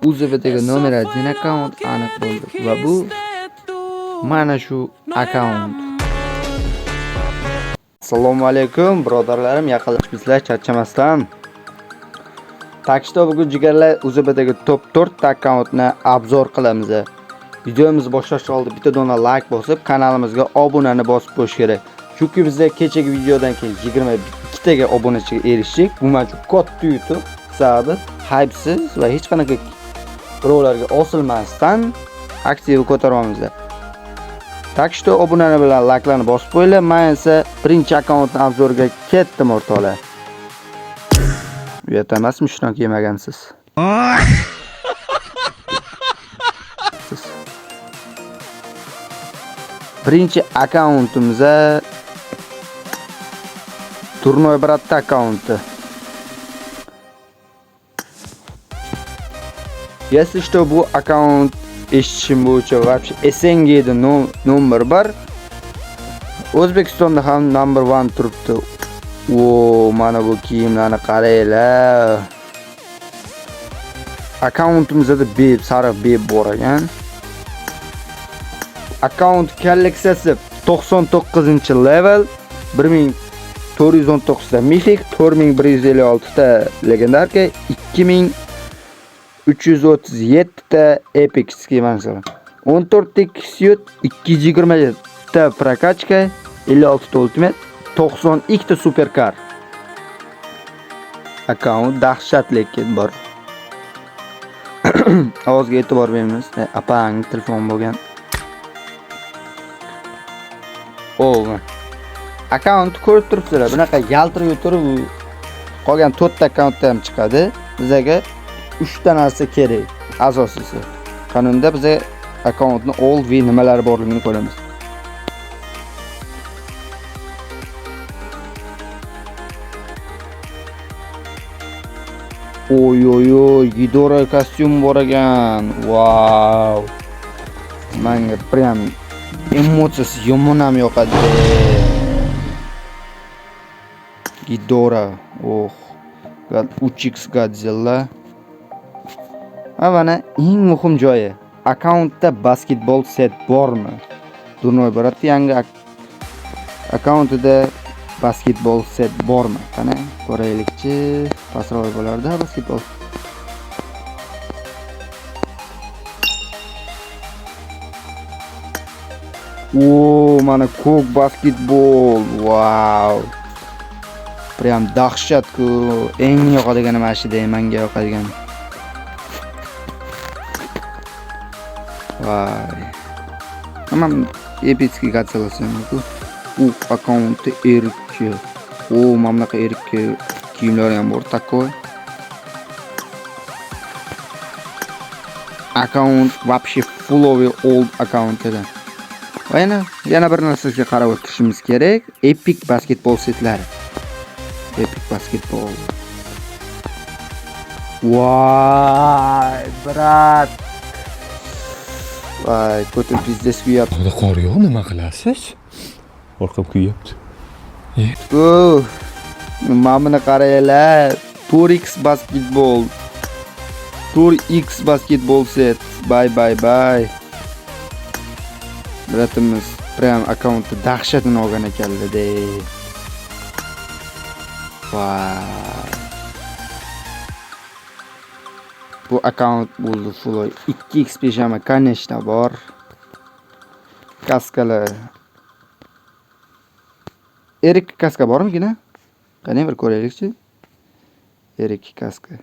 UZVdagi nomer 1 akkaunt aniq bo'ldi va bu mana shu akkaunt. Assalomu alaykum birodarlarim, yaqinlashibsizlar charchamasdan. Takshda bugun jigarlar UZVdagi top 4 ta akkauntni obzor qilamiz. Videomizni boshlashdan oldin bitta dona like bosib, kanalimizga obunani bosib qo'yish kerak. Chunki bizda kechagi videodan keyin 22 taga obunachiga erishdik. Bu men uchun katta yutuq. Sababi hypesiz va hech qanaqa birovlarga osilmasdan aksiya ko'taramiz. Takshda obunani bilan like'larni bosib qo'yinglar. Men esa birinchi akkauntni obzorga ketdim o'rtoqlar. Uyat emasmi shunaqa yemagansiz? Birinchi akkauntimizda Turnoy Bratda akkaunti. Если что bu akkaunt eshitishim bo'yicha вообще SNGda number 1, O'zbekistonda ham number 1 turibdi. O, mana bu kiyimlarni qaranglar. Akkauntimizda beb, sariq beb bor ekan. Akkaunt kolleksiyasi 99-level, 1419 ta mifik, 4156 ta legendarka, 2337 ta epic skinlar. 14 ta xyot, 220 ta prokachka, 56 ta ultimate, 92 ta superkar. Akkaunt dahshat lekin bor. Ovozga e'tibor beramiz. Apang telefon bo'lgan. Akkaunt ko'rib turibsizlar. Bunaqa yaltirib turib, qolgan 4 ta akkauntda ham chiqadi. Bizga 3 ta narsa kerak. Asosiysi. Qanunda biz akkauntni old va nimalar borligini ko'ramiz. Oy, Gidora kostyum bor ekan. Wow. Menga prям emotsiyasi yomon ham yoqadi. Gidora. 3x Godzilla. Avana eng muhim joyi, akkauntda basketbol set bormi? Turnoy Brat yangi akkauntida basketbol set bormi? Qani ko'raylikchi. Pastroq bo'larda basketbol. Mana ko'k basketbol. Wow. Prям dahshat-ku. Eng yoqadigani mana shu deyman, menga yoqadigan. Vay. Tamam, epicki gatsalasam-ku. Akkauntda erki. Mana bunaqa erki kiyimlar ham bor, takoy. Akkaunt вообще fully old akkaunt edi. Va yana bir narsaga qarab o'tishimiz kerak. Epic basketbol setlari. Epic basketbol. Vay, brat. Vay, ko'ta biznes kuyapti. Xudo qor yo'q, nima qilasiz? Orqam kuyapti. Mana buni qaranglar. 4x basketbol. 4x basketbol set. Bye. Bratimiz prям akkauntda dahshatini olgan ekanlar-da. Vay. Bu akkaunt bo'ldi full 2x pijama, конечно, bor. Kaskalar. Erik kaska bormi-gina? Qani bir ko'raylikchi. Erik kaska.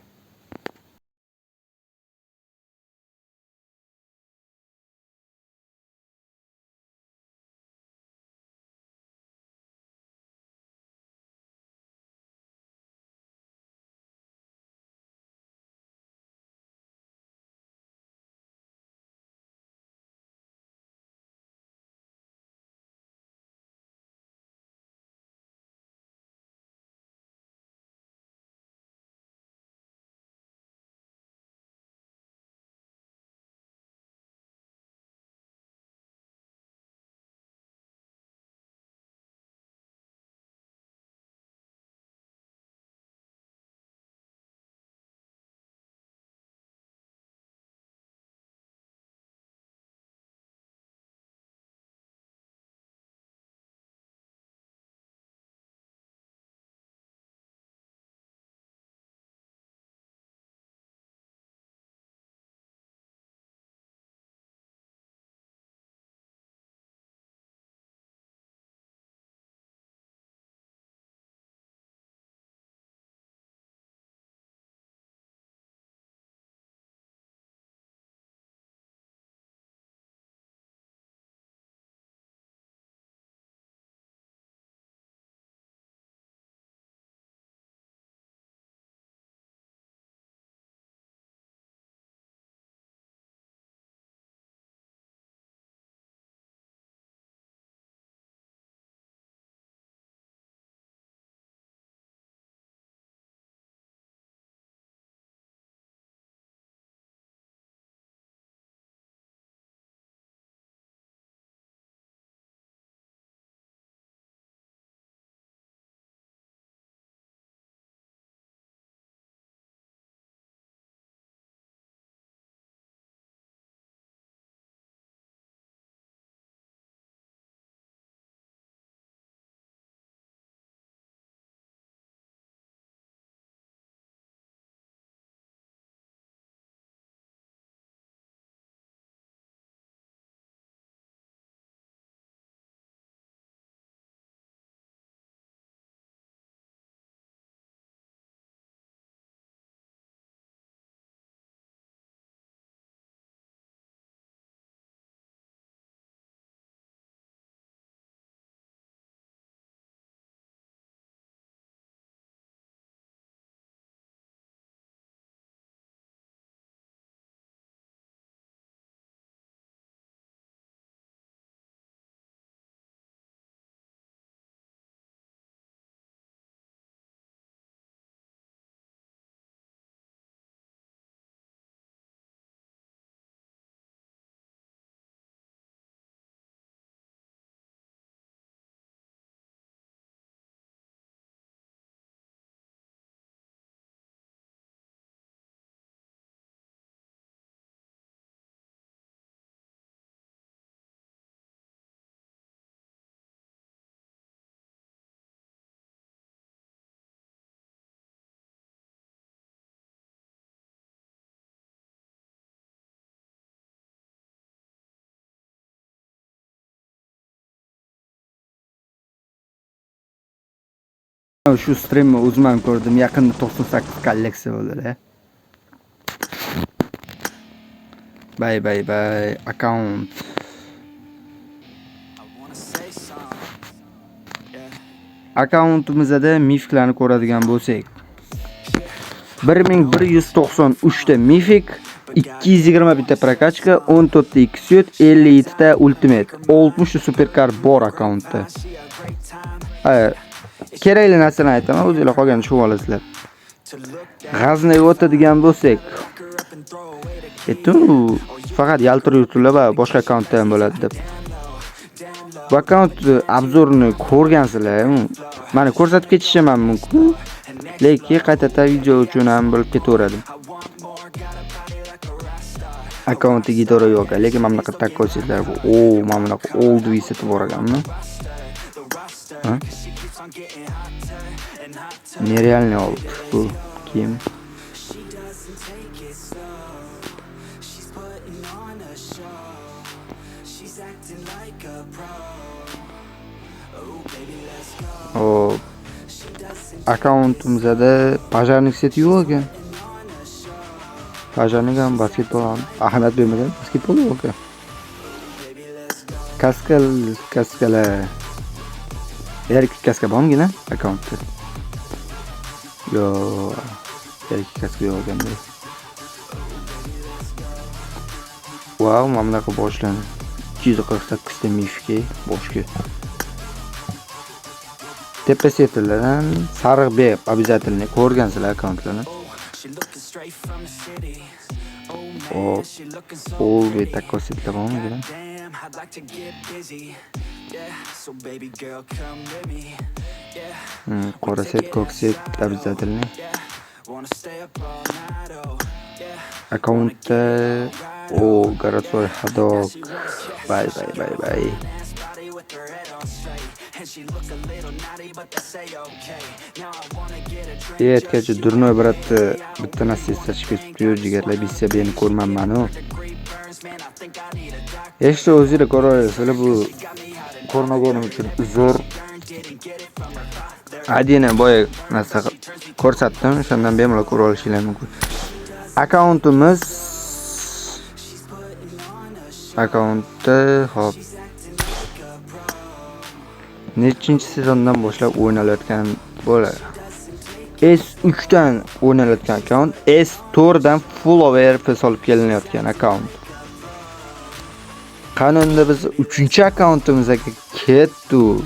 Shu streamni o'zim ham ko'rdim. Yaqinda 98 kolleksiya bo'ldi. Bye. Account. Accountimizda mifiklarni ko'radigan bo'lsak, 1193 ta mifik, 220 bitta prokachka, 14 ta X-Suit, 57 ta ultimate, 60 ta superkar bor akkauntda. Kerakli narsani aytaman, o'zingizlar qolganini tushunib olasizlar. G'aznaga o'tadigan bo'lsak, faqat yaltirib va boshqa akkauntda ham bo'ladi deb. Bu akkaunt obzorini ko'rgansizlar, mana ko'rsatib ketishim ham mumkin. Lekin qayta video uchun ham bo'lib ketaveradi. Akkauntga to'g'ri yo'q, lekin mana bunaqa takkosizlar bu. Mana bunaqa old visit bor ekanmi? Nerealniy old bu kiyim. Accountimizda pajarnik seti yo'q ekan. Pajarnik ham basketbol ham ahamiyat bermagan basketbol yo'q ekan. Kaskalar. Erkak kaska bormi akkauntda? Yo'q. Erkak kaska yo'q ekan. Wow, mana bunaqa boshlandi. 248 ta mifki boshqa. Tepa setlaridan sariq beb обязательно ko'rgansizlar akkauntlarni. Bu takko setlar bormi? Qora set, ko'k set обязательно. Akkauntda городской ходок. Bye. Yetgacha durnoy biratni bitta narsasi chiqib jigarlar bilsa beni ko'rmanman-ku. Eshitib o'zingizlar ko'raverasizlar, bu ko'rmaganim uchun uzr. Adina boya narsa ko'rsatdim, shundan bemalol ko'ra olishingiz mumkin. Akkauntda hop. Nechinchi sezondan boshlab o'ynalayotgan bo'ladi. S3 dan o'ynalayotgan akkaunt, S4 dan full overpass olib kelinayotgan akkaunt. Qanunda biz 3-akkauntimizga ketdik.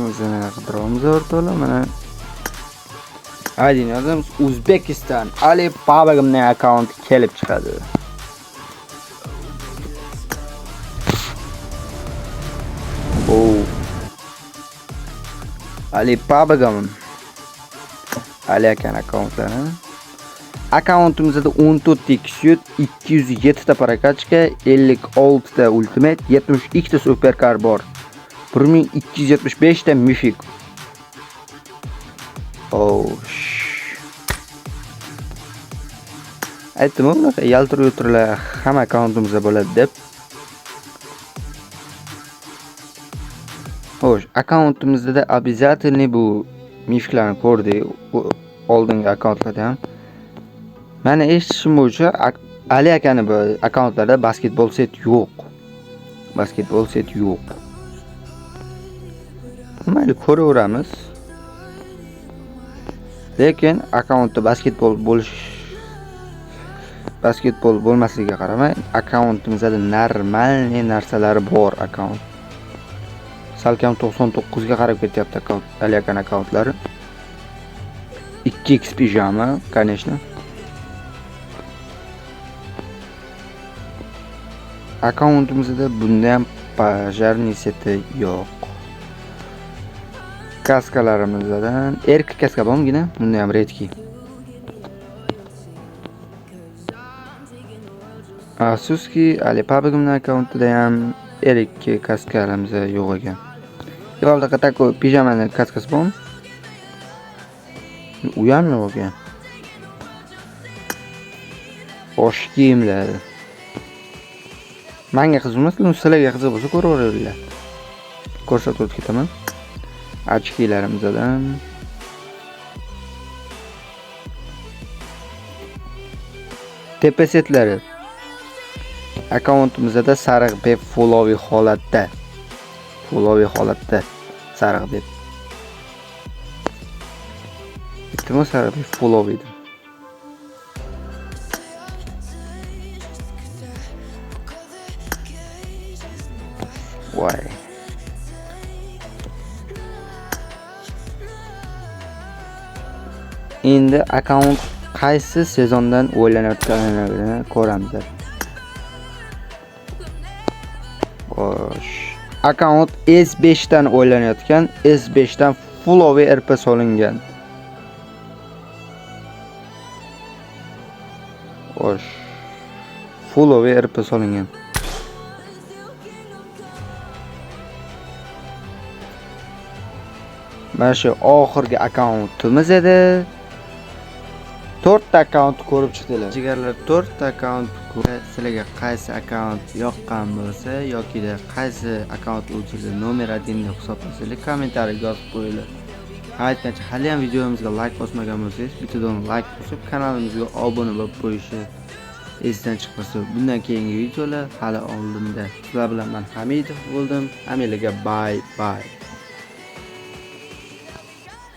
O'zini qidiramiz o'rtoqlar, mana Adin yozamiz, O'zbekiston Alibaba akkaunt kelib chiqadi. Alibaba Aliakan akkauntlari. Akkauntimizda 14 ta X-Suit, 207 ta prokachka, 56 ta ultimate, 72 ta superkar bor. 1275 ta mifik. Aytdim, bunaqa yaltirib-o'tirlar hamma akkauntimizda bo'ladi deb. Xo'sh, akkauntimizda обязательно bu miflarni ko'rdik, oldingi akkauntlarda ham. Mana eshitishim bo'yicha Ali akani bu akkauntlarda basketbol set yo'q. Mayli, ko'raveramiz. Lekin akkauntda basketbol bo'lmasligiga qaramay, akkauntimizda normalniy narsalar bor akkaunt. Salkam 99 ga qarab ketyapti akkaunt, Aliakan akkauntlari. 2x pijama, конечно. Akkauntimizda bunda ham pajarniy seti yo'q. Kaskalarimizdan erkak kaska bormi? Bunda ham redki. Afsuski, Alibaba akkauntida ham erkak kaskarimiz yo'q ekan. Yo'lda takko pijamani kaskasi bormi? U ham yo'q ekan. Bosh kiyimlar. Menga qiziq emas, sizlarga qiziq bo'lsa ko'raveringlar. ko'rsatib o'tib ketaman. Ochkilarimizdan tepa setlari akkauntimizda sariq deb followiy holatda sariq deb bittimi sariq deb followiy deb voy endi akkaunt qaysi sezondan o'ylanayotganini ko'ramiz. Xo'sh, akkaunt S5 dan o'ylanayotgan, S5 dan followiy RP solingan. Xo'sh, followiy RP solingan. Mana shu oxirgi akkauntimiz edi. 4 ta akkaunt ko'rib chiqdinglar. Jigarlar 4 ta akkaunt sizlarga qaysi akkaunt yoqqan bo'lsa yoki qaysi akkaunt o'zingizga nomer 1 deb hisoblasanglar kommentariyga yozib qo'yinglar. Aytgancha hali ham videomizga like bosmagan bo'lsangiz, bittadan like bosib kanalimizga obuna bo'lib qo'yishni esdan chiqmasin. Bundan keyingi videolar hali oldinda. Sizlar bilan men Hamidov bo'ldim. Hammalarga bye bye.